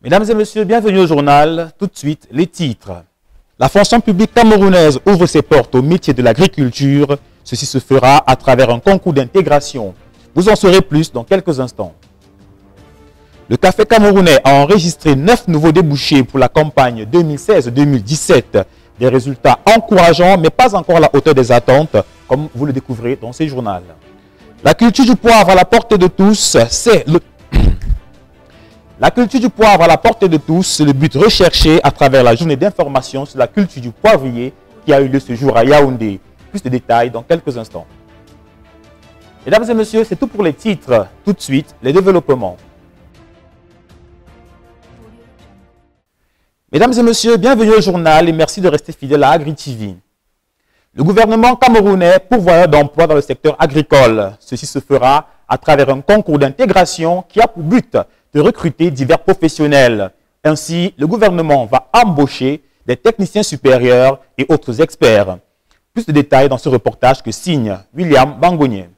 Mesdames et messieurs, bienvenue au journal. Tout de suite, les titres. La fonction publique camerounaise ouvre ses portes au métier de l'agriculture. Ceci se fera à travers un concours d'intégration. Vous en saurez plus dans quelques instants. Le café camerounais a enregistré 9 nouveaux débouchés pour la campagne 2016-2017. Des résultats encourageants, mais pas encore à la hauteur des attentes, comme vous le découvrez dans ce journal. La culture du poivre à la portée de tous, c'est le... La culture du poivre à la portée de tous, c'est le but recherché à travers la journée d'information sur la culture du poivrier qui a eu lieu ce jour à Yaoundé. Plus de détails dans quelques instants. Mesdames et messieurs, c'est tout pour les titres. Tout de suite, les développements. Mesdames et messieurs, bienvenue au journal et merci de rester fidèles à AgriTV. Le gouvernement camerounais pourvoyeur d'emplois dans le secteur agricole. Ceci se fera à travers un concours d'intégration qui a pour but de recruter divers professionnels. Ainsi, le gouvernement va embaucher des techniciens supérieurs et autres experts. Plus de détails dans ce reportage que signe William Bangonier.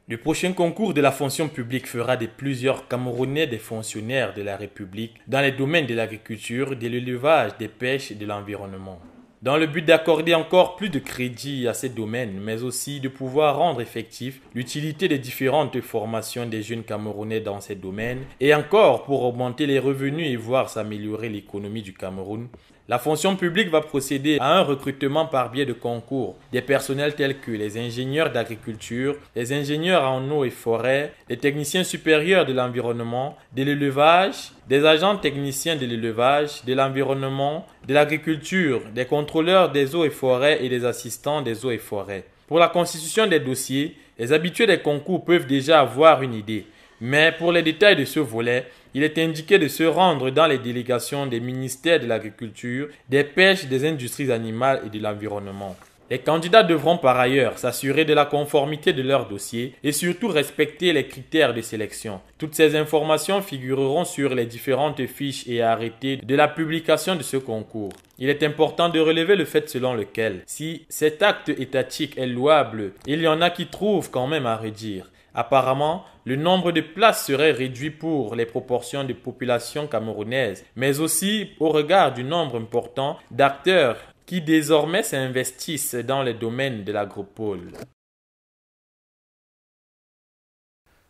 Le prochain concours de la fonction publique fera de plusieurs Camerounais des fonctionnaires de la République dans les domaines de l'agriculture, de l'élevage, des pêches et de l'environnement. Dans le but d'accorder encore plus de crédit à ces domaines, mais aussi de pouvoir rendre effectif l'utilité des différentes formations des jeunes Camerounais dans ces domaines, et encore pour augmenter les revenus et voir s'améliorer l'économie du Cameroun, la fonction publique va procéder à un recrutement par biais de concours des personnels tels que les ingénieurs d'agriculture, les ingénieurs en eau et forêt, les techniciens supérieurs de l'environnement, de l'élevage, des agents techniciens de l'élevage, de l'environnement, de l'agriculture, des contrôleurs des eaux et forêts et des assistants des eaux et forêts. Pour la constitution des dossiers, les habitués des concours peuvent déjà avoir une idée. Mais pour les détails de ce volet, il est indiqué de se rendre dans les délégations des ministères de l'Agriculture, des Pêches, des Industries animales et de l'Environnement. Les candidats devront par ailleurs s'assurer de la conformité de leur dossier et surtout respecter les critères de sélection. Toutes ces informations figureront sur les différentes fiches et arrêtés de la publication de ce concours. Il est important de relever le fait selon lequel, si cet acte étatique est louable, il y en a qui trouvent quand même à redire. Apparemment, le nombre de places serait réduit pour les proportions de population camerounaise, mais aussi au regard du nombre important d'acteurs qui désormais s'investissent dans les domaines de l'agropole.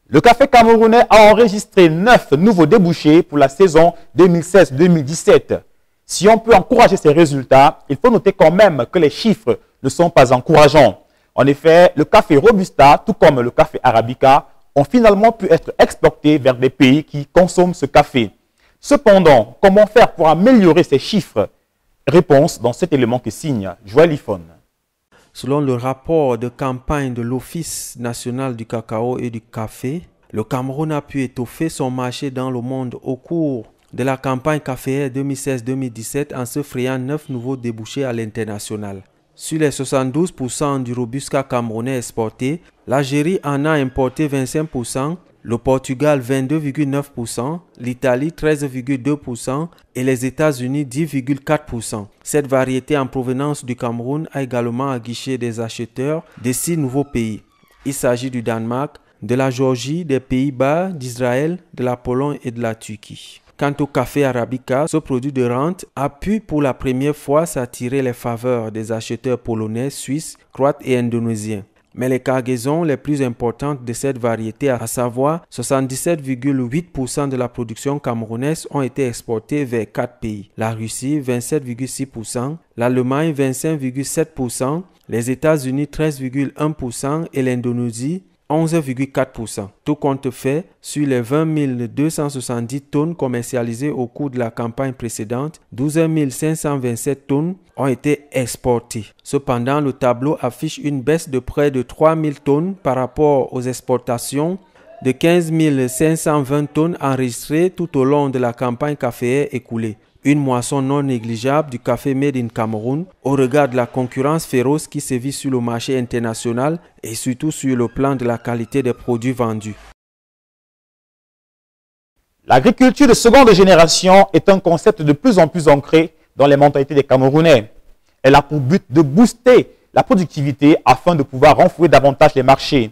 Le café camerounais a enregistré 9 nouveaux débouchés pour la saison 2016-2017. Si on peut encourager ces résultats, il faut noter quand même que les chiffres ne sont pas encourageants. En effet, le café Robusta, tout comme le café Arabica, ont finalement pu être exportés vers des pays qui consomment ce café. Cependant, comment faire pour améliorer ces chiffres? Réponse dans cet élément que signe Joël Ifon. Selon le rapport de campagne de l'Office national du cacao et du café, le Cameroun a pu étoffer son marché dans le monde au cours de la campagne caféière 2016-2017 en se frayant 9 nouveaux débouchés à l'international. Sur les 72% du Robusta camerounais exporté, l'Algérie en a importé 25%, le Portugal 22,9%, l'Italie 13,2% et les États-Unis 10,4%. Cette variété en provenance du Cameroun a également aguiché des acheteurs de 6 nouveaux pays. Il s'agit du Danemark, de la Géorgie, des Pays-Bas, d'Israël, de la Pologne et de la Turquie. Quant au café Arabica, ce produit de rente a pu pour la première fois s'attirer les faveurs des acheteurs polonais, suisses, croates et indonésiens. Mais les cargaisons les plus importantes de cette variété, à savoir 77,8% de la production camerounaise, ont été exportées vers 4 pays. La Russie 27,6%, l'Allemagne 25,7%, les États-Unis 13,1% et l'Indonésie 11,4%. Tout compte fait, sur les 20 270 tonnes commercialisées au cours de la campagne précédente, 12 527 tonnes ont été exportées. Cependant, le tableau affiche une baisse de près de 3 000 tonnes par rapport aux exportations de 15 520 tonnes enregistrées tout au long de la campagne caféière écoulée. Une moisson non négligeable du café made in Cameroun au regard de la concurrence féroce qui sévit sur le marché international et surtout sur le plan de la qualité des produits vendus. L'agriculture de seconde génération est un concept de plus en plus ancré dans les mentalités des Camerounais. Elle a pour but de booster la productivité afin de pouvoir renflouer davantage les marchés.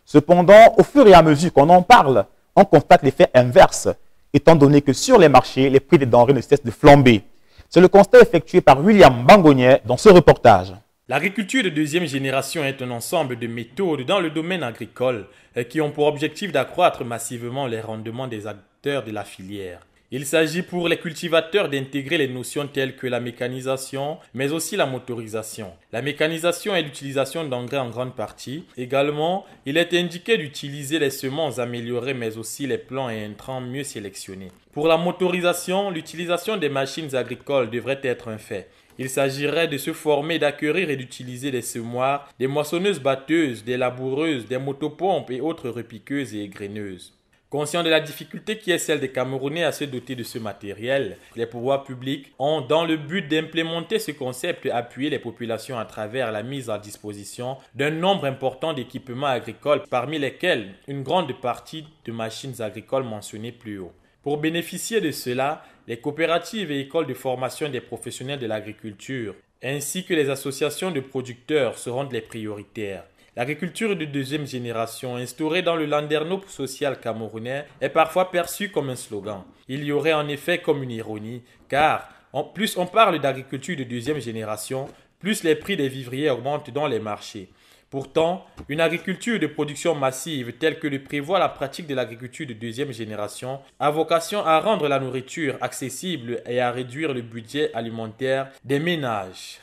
Cependant, au fur et à mesure qu'on en parle, on constate l'effet inverse. étant donné que sur les marchés, les prix des denrées ne cessent de flamber. C'est le constat effectué par William Bangognet dans ce reportage. L'agriculture de deuxième génération est un ensemble de méthodes dans le domaine agricole qui ont pour objectif d'accroître massivement les rendements des acteurs de la filière. Il s'agit pour les cultivateurs d'intégrer les notions telles que la mécanisation, mais aussi la motorisation. La mécanisation est l'utilisation d'engrais en grande partie. Également, il est indiqué d'utiliser les semences améliorées, mais aussi les plants et intrants mieux sélectionnés. Pour la motorisation, l'utilisation des machines agricoles devrait être un fait. Il s'agirait de se former, d'acquérir et d'utiliser des semoirs, des moissonneuses-batteuses, des laboureuses, des motopompes et autres repiqueuses et égreneuses. Conscient de la difficulté qui est celle des Camerounais à se doter de ce matériel, les pouvoirs publics ont, dans le but d'implémenter ce concept, appuyé les populations à travers la mise à disposition d'un nombre important d'équipements agricoles, parmi lesquels une grande partie de machines agricoles mentionnées plus haut. Pour bénéficier de cela, les coopératives et écoles de formation des professionnels de l'agriculture, ainsi que les associations de producteurs seront les prioritaires. L'agriculture de deuxième génération, instaurée dans le landerneau social camerounais, est parfois perçue comme un slogan. Il y aurait en effet comme une ironie, car plus on parle d'agriculture de deuxième génération, plus les prix des vivriers augmentent dans les marchés. Pourtant, une agriculture de production massive telle que le prévoit la pratique de l'agriculture de deuxième génération a vocation à rendre la nourriture accessible et à réduire le budget alimentaire des ménages.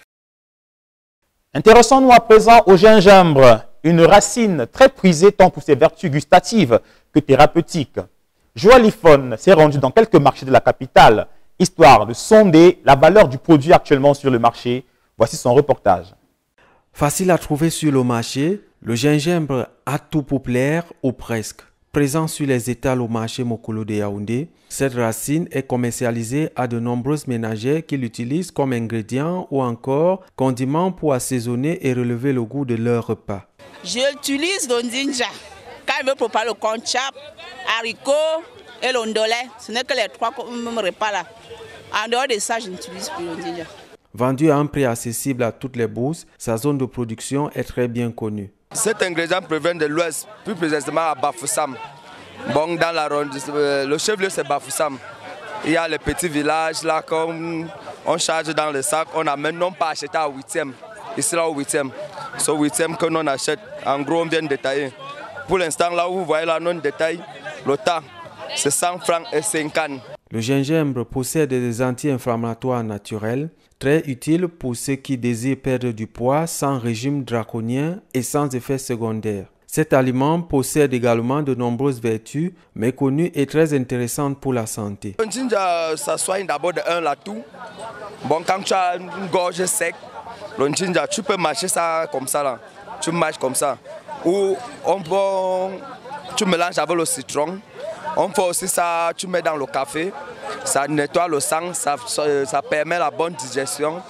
Intéressons-nous à présent au gingembre, une racine très prisée tant pour ses vertus gustatives que thérapeutiques. Joalifone s'est rendu dans quelques marchés de la capitale, histoire de sonder la valeur du produit actuellement sur le marché. Voici son reportage. Facile à trouver sur le marché, le gingembre à tout populaire ou presque. Présent sur les étals au marché Mokolo de Yaoundé, cette racine est commercialisée à de nombreuses ménagères qui l'utilisent comme ingrédient ou encore condiment pour assaisonner et relever le goût de leur repas. J'utilise le ndinja quand je veux préparer le conchap, haricots et le ndolé. Ce n'est que les trois repas là. En dehors de ça, je n'utilise plus le ndinja. Vendu à un prix accessible à toutes les bourses, sa zone de production est très bien connue. Cet ingrédient provient de l'Ouest, plus précisément à Bafoussam. Bon, dans l'arrondissement, le chef-lieu c'est Bafoussam. Il y a les petits villages là, comme on charge dans le sac, on n'amène non pas acheter à 8e. Ici là au 8e. C'est au 8e que l'on achète. En gros, on vient de détailler. Pour l'instant, là où vous voyez là, non détail, le tas, c'est 100 francs et 50. Le gingembre possède des anti-inflammatoires naturels, très utiles pour ceux qui désirent perdre du poids sans régime draconien et sans effets secondaires. Cet aliment possède également de nombreuses vertus, méconnues et très intéressantes pour la santé. Le ginger, ça soigne d'abord de un l'atout. Bon, quand tu as une gorge sec, le ginger, tu peux mâcher ça comme ça là. Tu mâches comme ça. Ou tu mélanges avec le citron. On fait aussi ça, tu mets dans le café. Ça nettoie le sang, ça permet la bonne digestion.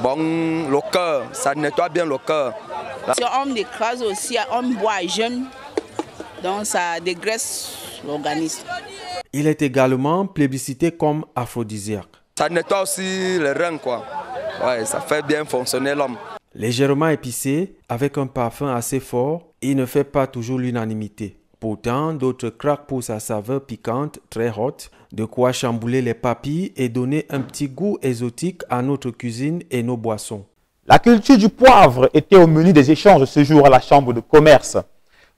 Bon, le cœur, ça nettoie bien le cœur. Si on écrase aussi, on boit à jeûne, donc ça dégraisse l'organisme. Il est également plébiscité comme aphrodisiaque. Ça nettoie aussi les reins, quoi. Ouais, ça fait bien fonctionner l'homme. Légèrement épicé, avec un parfum assez fort, il ne fait pas toujours l'unanimité. Pourtant, d'autres craquent pour sa saveur piquante, très haute, de quoi chambouler les papilles et donner un petit goût exotique à notre cuisine et nos boissons. La culture du poivre était au menu des échanges ce jour à la Chambre de commerce.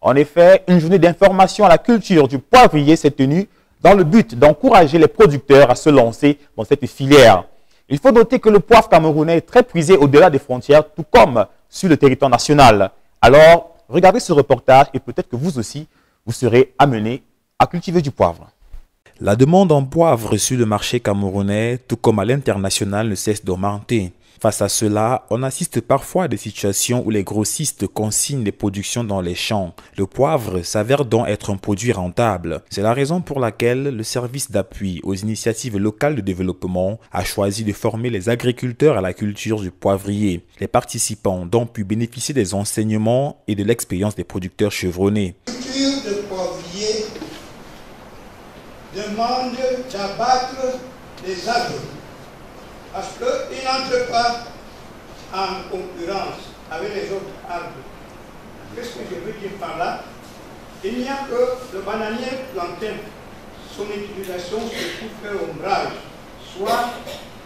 En effet, une journée d'information à la culture du poivrier s'est tenue dans le but d'encourager les producteurs à se lancer dans cette filière. Il faut noter que le poivre camerounais est très prisé au-delà des frontières, tout comme sur le territoire national. Alors, regardez ce reportage et peut-être que vous aussi, vous serez amené à cultiver du poivre. La demande en poivre sur le marché camerounais, tout comme à l'international, ne cesse d'augmenter. Face à cela, on assiste parfois à des situations où les grossistes consignent les productions dans les champs. Le poivre s'avère donc être un produit rentable. C'est la raison pour laquelle le service d'appui aux initiatives locales de développement a choisi de former les agriculteurs à la culture du poivrier. Les participants ont donc pu bénéficier des enseignements et de l'expérience des producteurs chevronnés. La culture de poivrier demande d'abattre les arbres. Parce qu'il n'entre pas en concurrence avec les autres arbres. Qu'est-ce que je veux dire par là? Il n'y a que le bananier plantain son utilisation se pour faire ombrage, soit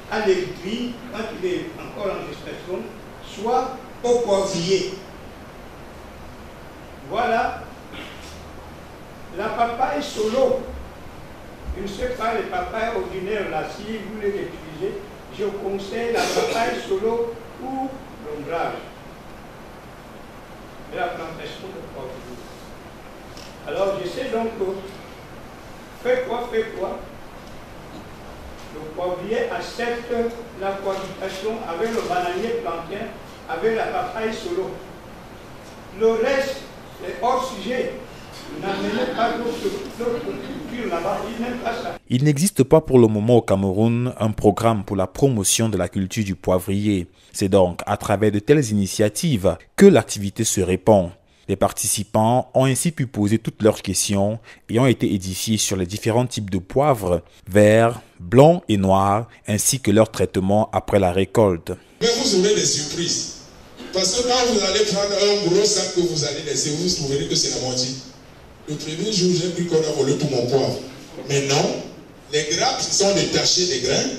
à l'électrique, quand il est encore en gestation, soit au poivrier. Voilà. La papaye solo, je ne sais pas les papayes ordinaires là, si vous les utilisez, je conseille la papaye solo pour l'ombrage et la plantation de poivrier. Alors je sais donc, fais quoi? Le poivrier accepte la cohabitation avec le bananier plantain, avec la papaye solo. Le reste est hors sujet. Il n'existe pas pour le moment au Cameroun un programme pour la promotion de la culture du poivrier. C'est donc à travers de telles initiatives que l'activité se répand. Les participants ont ainsi pu poser toutes leurs questions et ont été édifiés sur les différents types de poivre, vert, blanc et noir, ainsi que leur traitement après la récolte. Mais vous aurez des surprises. Parce que quand vous allez prendre un gros sac que vous allez laisser, vous trouverez que c'est la moitié. Le premier jour, j'ai cru qu'on a volé tout mon poivre. Mais non, les grappes sont détachées des grains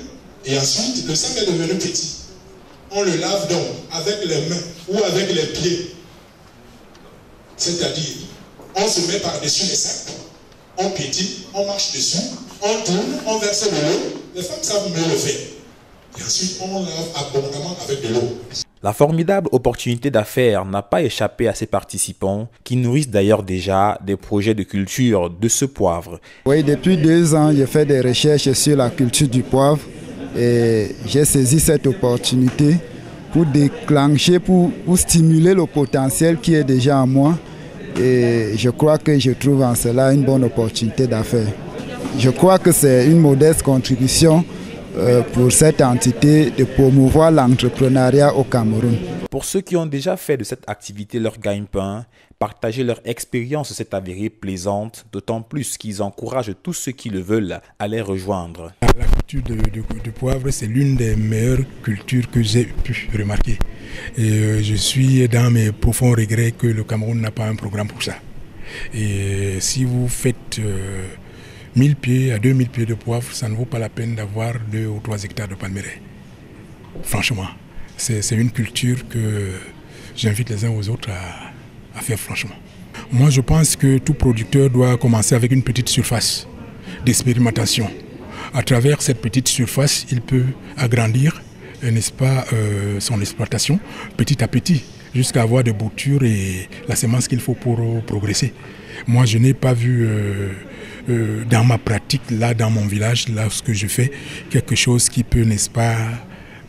et ensuite le sac est devenu petit. On le lave donc avec les mains ou avec les pieds. C'est-à-dire, on se met par-dessus les sacs, on pétille, on marche dessus, on tourne, on verse de l'eau. Les femmes savent mieux le faire. Et ensuite, on lave abondamment avec de l'eau. La formidable opportunité d'affaires n'a pas échappé à ces participants qui nourrissent d'ailleurs déjà des projets de culture de ce poivre. Oui, depuis 2 ans, je fais des recherches sur la culture du poivre et j'ai saisi cette opportunité pour déclencher, pour stimuler le potentiel qui est déjà en moi. Et je crois que je trouve en cela une bonne opportunité d'affaires. Je crois que c'est une modeste contribution pour cette entité de promouvoir l'entrepreneuriat au Cameroun. Pour ceux qui ont déjà fait de cette activité leur gagne-pain, partager leur expérience s'est avérée plaisante, d'autant plus qu'ils encouragent tous ceux qui le veulent à les rejoindre. La culture du poivre, c'est l'une des meilleures cultures que j'ai pu remarquer. Et je suis dans mes profonds regrets que le Cameroun n'a pas un programme pour ça. Et si vous faites 1000 pieds à 2000 pieds de poivre, ça ne vaut pas la peine d'avoir 2 ou 3 hectares de palmeraie. Franchement, c'est une culture que j'invite les uns aux autres à faire franchement. Moi, je pense que tout producteur doit commencer avec une petite surface d'expérimentation. À travers cette petite surface, il peut agrandir, n'est-ce pas, son exploitation petit à petit, jusqu'à avoir des boutures et la semence qu'il faut pour progresser. Moi, je n'ai pas vu dans ma pratique, là, dans mon village, là, ce que je fais, quelque chose qui peut, n'est-ce pas,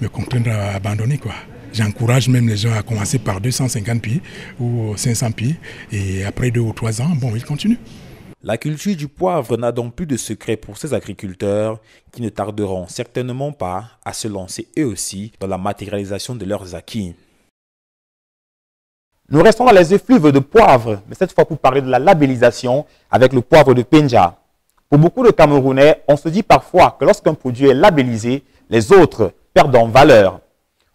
me contraindre à abandonner, quoi. J'encourage même les gens à commencer par 250 pieds ou 500 pieds et après 2 ou 3 ans, bon, ils continuent. La culture du poivre n'a donc plus de secret pour ces agriculteurs qui ne tarderont certainement pas à se lancer eux aussi dans la matérialisation de leurs acquis. Nous restons dans les effluves de poivre, mais cette fois pour parler de la labellisation avec le poivre de Penja. Pour beaucoup de Camerounais, on se dit parfois que lorsqu'un produit est labellisé, les autres perdent en valeur.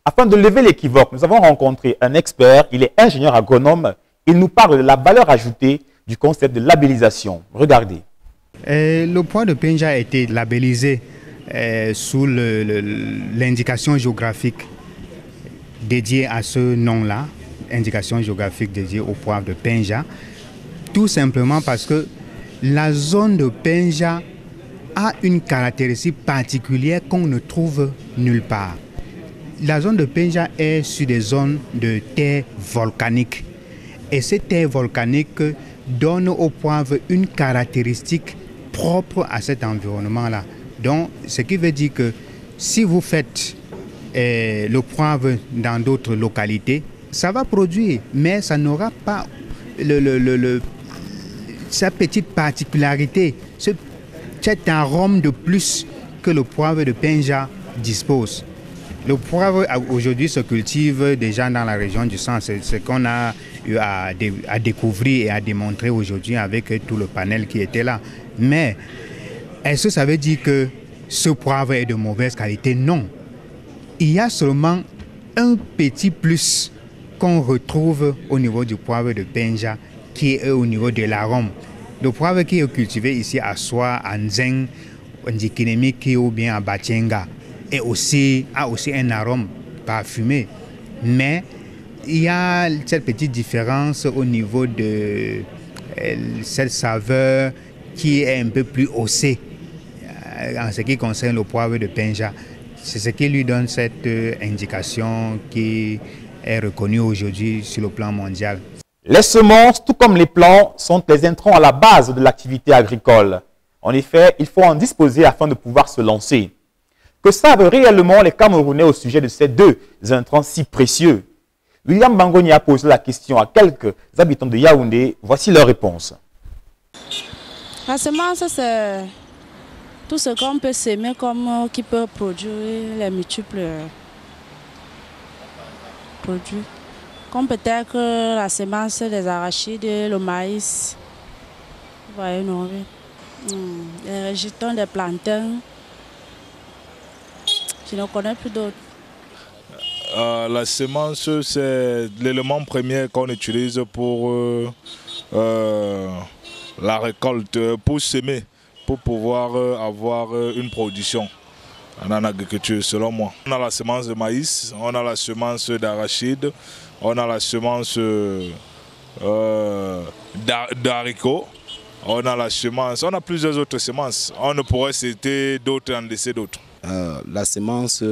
Afin de lever l'équivoque, nous avons rencontré un expert, il est ingénieur agronome, il nous parle de la valeur ajoutée du concept de labellisation. Regardez. Le poivre de Penja a été labellisé sous l'indication géographique dédiée à ce nom-là, indication géographique dédiée au poivre de Penja, tout simplement parce que la zone de Penja a une caractéristique particulière qu'on ne trouve nulle part. La zone de Penja est sur des zones de terre volcanique et ces terres volcaniques donnent au poivre une caractéristique propre à cet environnement-là. Donc, ce qui veut dire que si vous faites le poivre dans d'autres localités, ça va produire, mais ça n'aura pas sa petite particularité, cet arôme de plus que le poivre de Penja dispose. Le poivre aujourd'hui se cultive déjà dans la région du centre, c'est ce qu'on a eu à découvrir et à démontrer aujourd'hui avec tout le panel qui était là. Mais est-ce que ça veut dire que ce poivre est de mauvaise qualité? Non. Il y a seulement un petit plus qu'on retrouve au niveau du poivre de Penja, qui est au niveau de l'arôme. Le poivre qui est cultivé ici à Soa, à Nzeng, en Ndikinemiki ou bien à Bachenga, a aussi un arôme parfumé. Mais il y a cette petite différence au niveau de cette saveur qui est un peu plus haussée en ce qui concerne le poivre de Penja. C'est ce qui lui donne cette indication qui est reconnue aujourd'hui sur le plan mondial. Les semences, tout comme les plants, sont des intrants à la base de l'activité agricole. En effet, il faut en disposer afin de pouvoir se lancer. Que savent réellement les Camerounais au sujet de ces deux intrants si précieux? William Bangoni a posé la question à quelques habitants de Yaoundé. Voici leur réponse. La semence, c'est tout ce qu'on peut s'aimer comme qui peut produire les multiples produits. Comme peut-être la semence des arachides, le maïs, vous voyez, non, les végétaux, des plantains. Je ne connais plus d'autres. La semence, c'est l'élément premier qu'on utilise pour la récolte, pour semer, pour pouvoir avoir une production en agriculture, selon moi. On a la semence de maïs, on a la semence d'arachide, on a la semence d'haricots, on a la semence, on a plusieurs autres semences. On ne pourrait citer d'autres et en laisser d'autres. La semence,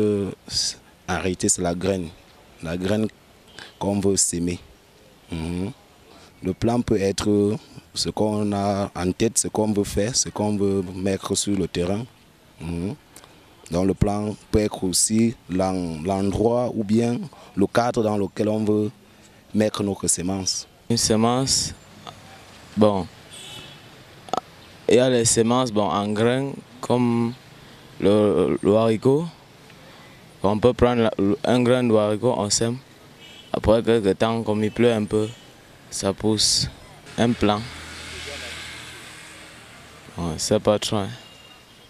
en réalité, c'est la graine qu'on veut s'aimer. Le plan peut être ce qu'on a en tête, ce qu'on veut faire, ce qu'on veut mettre sur le terrain. Donc le plan peut être aussi l'endroit ou bien le cadre dans lequel on veut mettre notre semence. Une semence, bon, il y a les semences en graines comme le haricot. On peut prendre un grain de haricot, on sème. Après quelques temps, comme il pleut un peu, ça pousse un plant. Ouais, c'est pas trop, hein.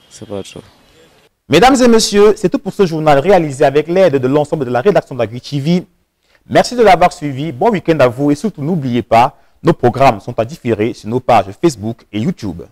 C'est pas trop. Mesdames et messieurs, c'est tout pour ce journal réalisé avec l'aide de l'ensemble de la rédaction d'AgriTV. Merci de l'avoir suivi, bon week-end à vous et surtout n'oubliez pas, nos programmes sont à différer sur nos pages Facebook et YouTube.